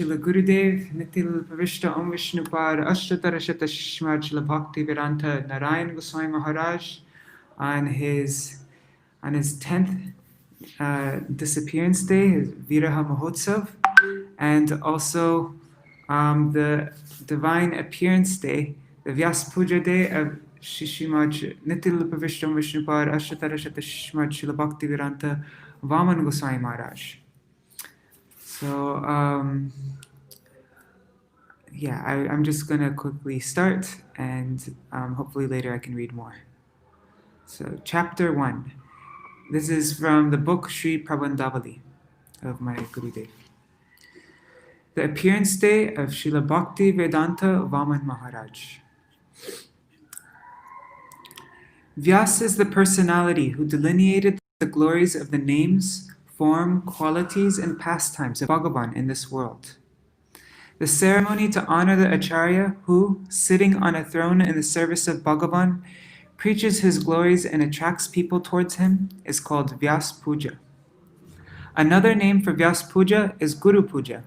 Śrīla Gurudev, Nitil Pavishta Om Vishnupad, Ashtatarashata Shmad Śrīla Bhaktivedānta Nārāyaṇa Gosvāmī Mahārāja on his 10th disappearance day, his Viraha Mahotsav, and also the Divine Appearance Day, the Vyas Puja Day of Shishimaj Nitil Pavishta Om Vishnupad, Ashtatarashata Shmad Śrīla Bhaktivedānta Vāmana Gosvāmī Mahārāja. So, I'm just going to quickly start, and hopefully later I can read more. So, Chapter 1. This is from the book Śrī Prabandhāvalī of my Gurudev. The Appearance Day of Śrīla Bhaktivedānta Vāmana Mahārāja. Vyas is the personality who delineated the glories of the names, form, qualities, and pastimes of Bhagavan in this world. The ceremony to honor the Acharya who, sitting on a throne in the service of Bhagavan, preaches his glories and attracts people towards him is called Vyas Puja. Another name for Vyas Puja is Guru Puja.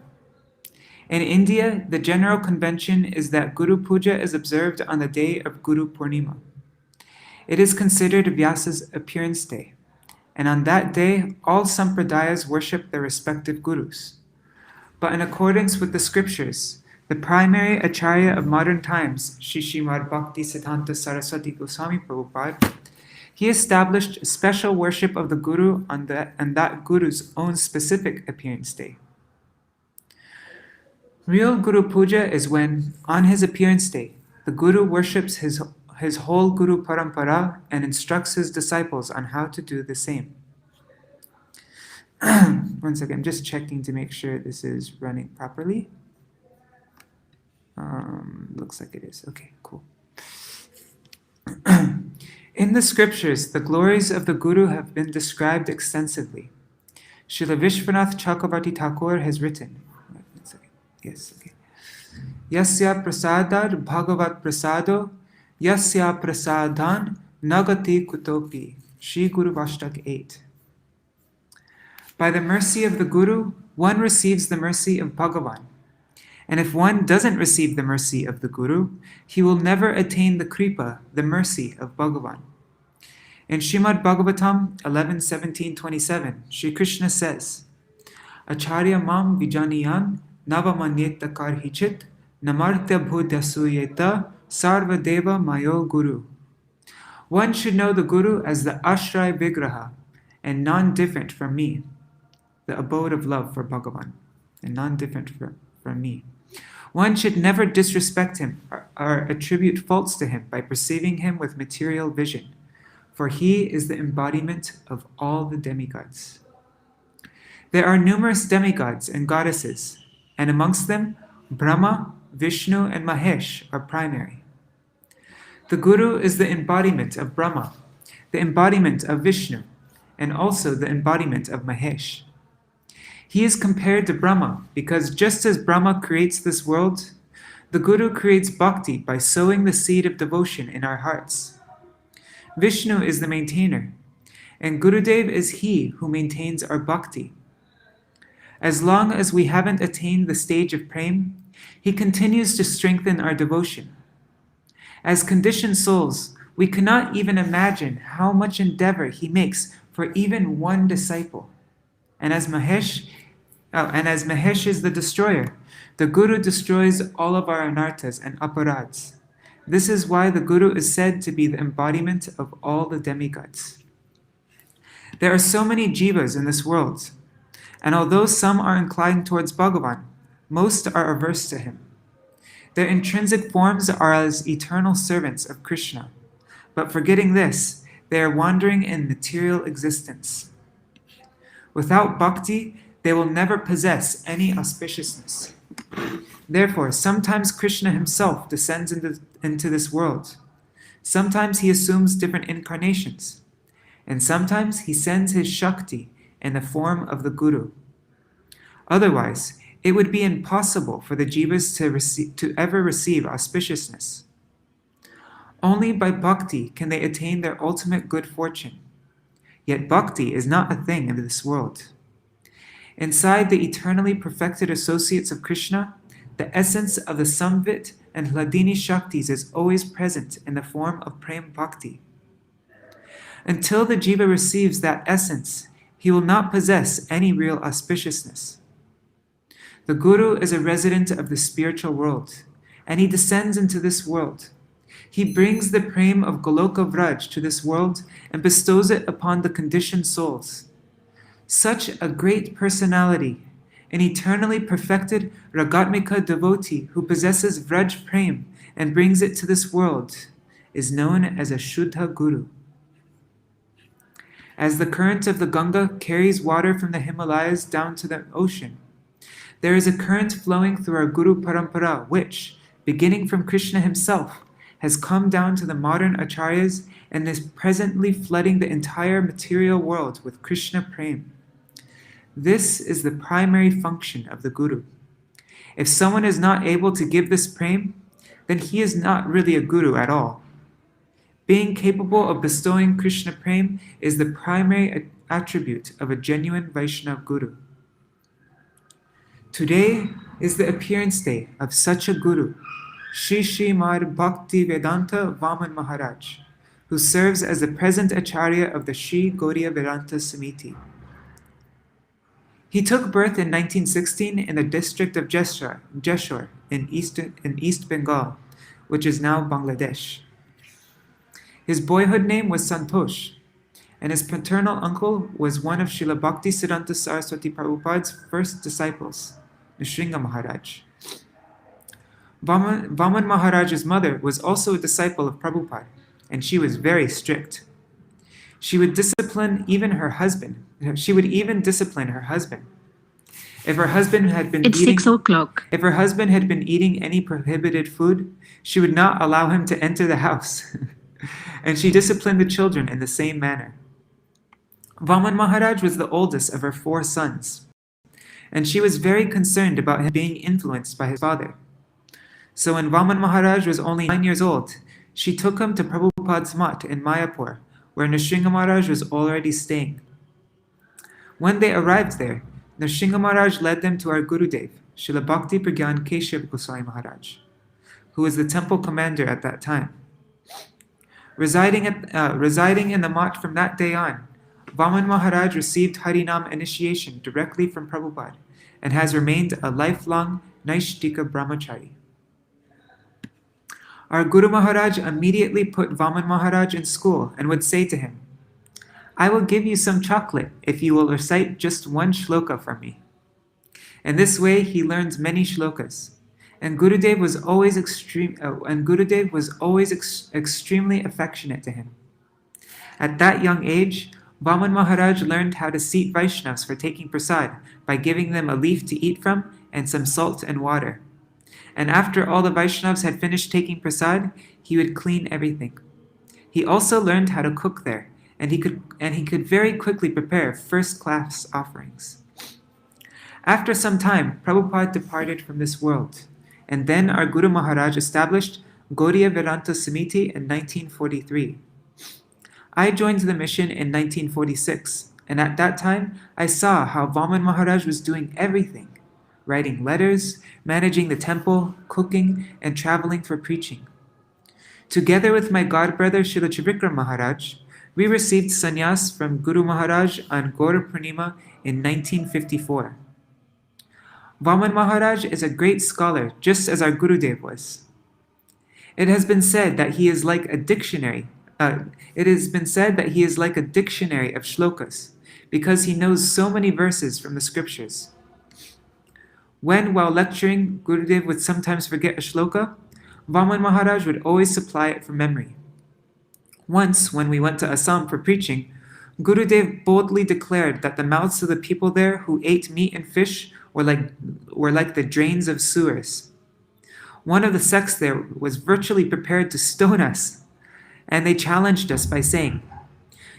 In India, the general convention is that Guru Puja is observed on the day of Guru Purnima. It is considered Vyasa's appearance day, and on that day, all sampradayas worship their respective gurus. But in accordance with the scriptures, the primary acharya of modern times, Śrīmad Bhaktisiddhanta Saraswati Goswami Prabhupada, he established a special worship of the guru on that guru's own specific appearance day. Real Guru Puja is when, on his appearance day, the guru worships his whole Guru Parampara and instructs his disciples on how to do the same. One second, I'm just checking to make sure this is running properly. Looks like it is. Okay, cool. In the scriptures, the glories of the Guru have been described extensively. Srila Vishwanath Chakravarti Thakur has written. One second. Yes, okay. Yasya prasadad bhagavat prasado Yasya prasadhan nagati kutopi. Shri Guru Vastak 8. By the mercy of the Guru, one receives the mercy of Bhagavan. And if one doesn't receive the mercy of the Guru, he will never attain the kripa, the mercy of Bhagavan. In Srimad Bhagavatam 11:17-27, Shri Krishna says, Acharya mam vijaniyan navamanyeta karhichit namartya bhudyasuyeta sarvadeva mayo guru. One should know the Guru as the ashray vigraha and non-different from me, the abode of love for Bhagavan, and non-different from me. One should never disrespect him or attribute faults to him by perceiving him with material vision, for he is the embodiment of all the demigods. There are numerous demigods and goddesses, and amongst them, Brahma, Vishnu, and Mahesh are primary. The Guru is the embodiment of Brahma, the embodiment of Vishnu, and also the embodiment of Mahesh. He is compared to Brahma because just as Brahma creates this world, the Guru creates bhakti by sowing the seed of devotion in our hearts. Vishnu is the maintainer, and Gurudev is he who maintains our bhakti. As long as we haven't attained the stage of prem, he continues to strengthen our devotion. As conditioned souls, we cannot even imagine how much endeavor he makes for even one disciple. And as Mahesh is the destroyer, the Guru destroys all of our anarthas and aparads. This is why the Guru is said to be the embodiment of all the demigods. There are so many jivas in this world, and although some are inclined towards Bhagavan, most are averse to him. Their intrinsic forms are as eternal servants of Krishna, but forgetting this, they are wandering in material existence. Without bhakti, they will never possess any auspiciousness. Therefore, sometimes Krishna himself descends into this world. Sometimes he assumes different incarnations. And sometimes he sends his Shakti in the form of the Guru. Otherwise, it would be impossible for the jivas to ever receive auspiciousness. Only by bhakti can they attain their ultimate good fortune. Yet bhakti is not a thing in this world. Inside the eternally perfected associates of Krishna, the essence of the Samvit and Hladini Shaktis is always present in the form of Prem Bhakti. Until the jiva receives that essence, he will not possess any real auspiciousness. The Guru is a resident of the spiritual world, and he descends into this world. He brings the prem of Goloka Vraj to this world and bestows it upon the conditioned souls. Such a great personality, an eternally perfected Ragatmika devotee who possesses Vraj Prem and brings it to this world, is known as a Shuddha Guru. As the current of the Ganga carries water from the Himalayas down to the ocean, there is a current flowing through our Guru Parampara which, beginning from Krishna himself, has come down to the modern acharyas and is presently flooding the entire material world with Krishna Prem. This is the primary function of the Guru. If someone is not able to give this Prem, then he is not really a Guru at all. Being capable of bestowing Krishna Prem is the primary attribute of a genuine Vaishnava Guru. Today is the appearance day of such a Guru, Śrīla Bhaktivedānta Vāmana Mahārāja, who serves as the present Acharya of the Śrī Vedanta Samiti. He took birth in 1916 in the district of Jeshore in East Bengal, which is now Bangladesh. His boyhood name was Santosh, and his paternal uncle was one of Śrīla Bhaktivedānta Saraswati Prabhupada's first disciples, Nārāyaṇa Maharaj. Vāmana Mahārāja's mother was also a disciple of Prabhupada, and she was very strict. She would even discipline her husband. If her husband had been It's eating, 6 o'clock. If her husband had been eating any prohibited food, she would not allow him to enter the house. And she disciplined the children in the same manner. Vāmana Mahārāja was the oldest of her 4 sons, and she was very concerned about him being influenced by his father. So when Vāmana Mahārāja was only 9 years old, she took him to Prabhupada's mat in Mayapur, where Nārāyaṇa Maharaj was already staying. When they arrived there, Nārāyaṇa Maharaj led them to our Gurudev, Śrīla Bhakti Pragyan Keshav Gosvāmī Mahārāja, who was the temple commander at that time. Residing in the mat from that day on, Vāmana Mahārāja received Harinam initiation directly from Prabhupada and has remained a lifelong Naishtika brahmachari. Our Guru Maharaj immediately put Vāmana Mahārāja in school and would say to him, "I will give you some chocolate if you will recite just one shloka from me." In this way, he learns many shlokas, and Gurudev was always extremely affectionate to him. At that young age, Vāmana Mahārāja learned how to seat Vaishnavas for taking prasad by giving them a leaf to eat from and some salt and water. And after all the Vaishnavas had finished taking prasad, he would clean everything. He also learned how to cook there, and he could very quickly prepare first-class offerings. After some time, Prabhupada departed from this world, and then our Guru Maharaj established Gaudiya Vedanta Samiti in 1943. I joined the mission in 1946, and at that time, I saw how Vāmana Mahārāja was doing everything, writing letters, managing the temple, cooking, and traveling for preaching. Together with my godbrother Srila Trivikram Maharaj, we received sannyas from Guru Maharaj on Gaura Purnima in 1954. Vāmana Mahārāja is a great scholar, just as our Gurudev was. It has been said that he is like a dictionary. of shlokas, because he knows so many verses from the scriptures. When, while lecturing, Gurudev would sometimes forget a shloka, Vāmana Mahārāja would always supply it from memory. Once, when we went to Assam for preaching, Gurudev boldly declared that the mouths of the people there who ate meat and fish were like the drains of sewers. One of the sects there was virtually prepared to stone us, and they challenged us by saying,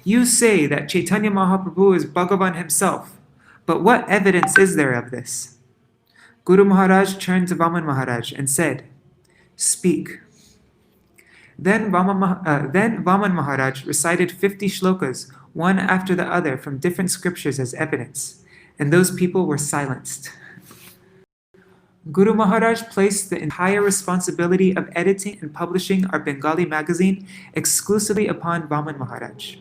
"You say that Chaitanya Mahaprabhu is Bhagavan himself, but what evidence is there of this?" Guru Maharaj turned to Vāmana Mahārāja and said, "Speak." Then Vāmana Mahārāja recited 50 shlokas, one after the other from different scriptures as evidence, and those people were silenced. Guru Maharaj placed the entire responsibility of editing and publishing our Bengali magazine exclusively upon Vāmana Maharaj.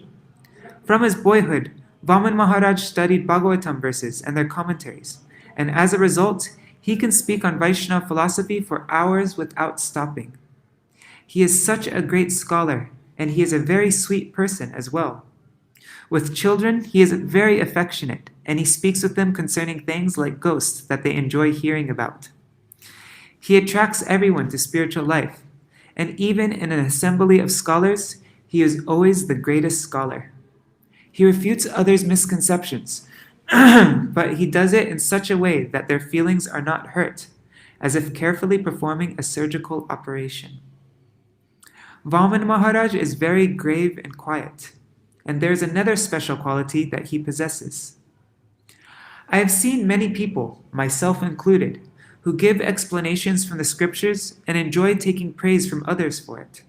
From his boyhood, Vāmana Maharaj studied Bhagavatam verses and their commentaries, and as a result, he can speak on Vaishnava philosophy for hours without stopping. He is such a great scholar, and he is a very sweet person as well. With children, he is very affectionate, and he speaks with them concerning things like ghosts that they enjoy hearing about. He attracts everyone to spiritual life, and even in an assembly of scholars, he is always the greatest scholar. He refutes others' misconceptions, but he does it in such a way that their feelings are not hurt, as if carefully performing a surgical operation. Vāmana Maharaj is very grave and quiet, and there is another special quality that he possesses. I have seen many people, myself included, who give explanations from the scriptures and enjoy taking praise from others for it.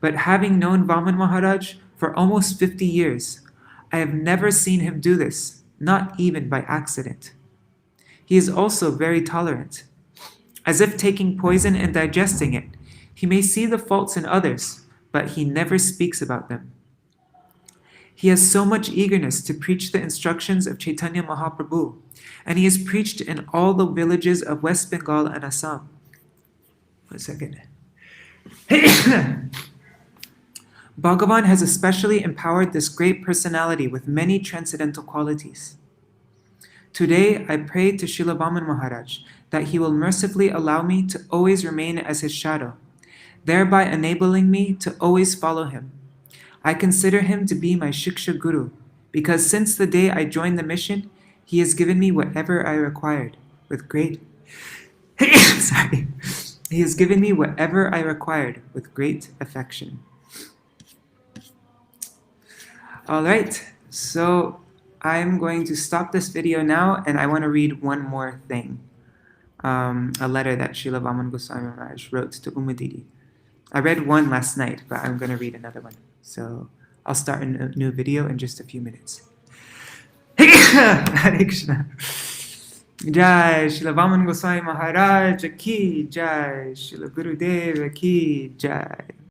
But having known Vāmana Maharaj for almost 50 years, I have never seen him do this, not even by accident. He is also very tolerant. As if taking poison and digesting it, he may see the faults in others, but he never speaks about them. He has so much eagerness to preach the instructions of Chaitanya Mahaprabhu, and he has preached in all the villages of West Bengal and Assam. 1 second. Bhagavan has especially empowered this great personality with many transcendental qualities. Today, I pray to Śrīla Vāmana Maharaj that he will mercifully allow me to always remain as his shadow, thereby enabling me to always follow him. I consider him to be my Shiksha Guru, because since the day I joined the mission, he has given me whatever I required with great He has given me whatever I required with great affection. All right, so I'm going to stop this video now, and I want to read one more thing. A letter that Śrīla Vāmana Gosvāmī Mahārāja wrote to Umadidi. I read one last night, but I'm going to read another one. So I'll start a new video in just a few minutes. Hare Krishna. Jai Śrīla Vāmana Gosvāmī Mahārāja ki Jai, Śrīla Gurudeva ki Jai.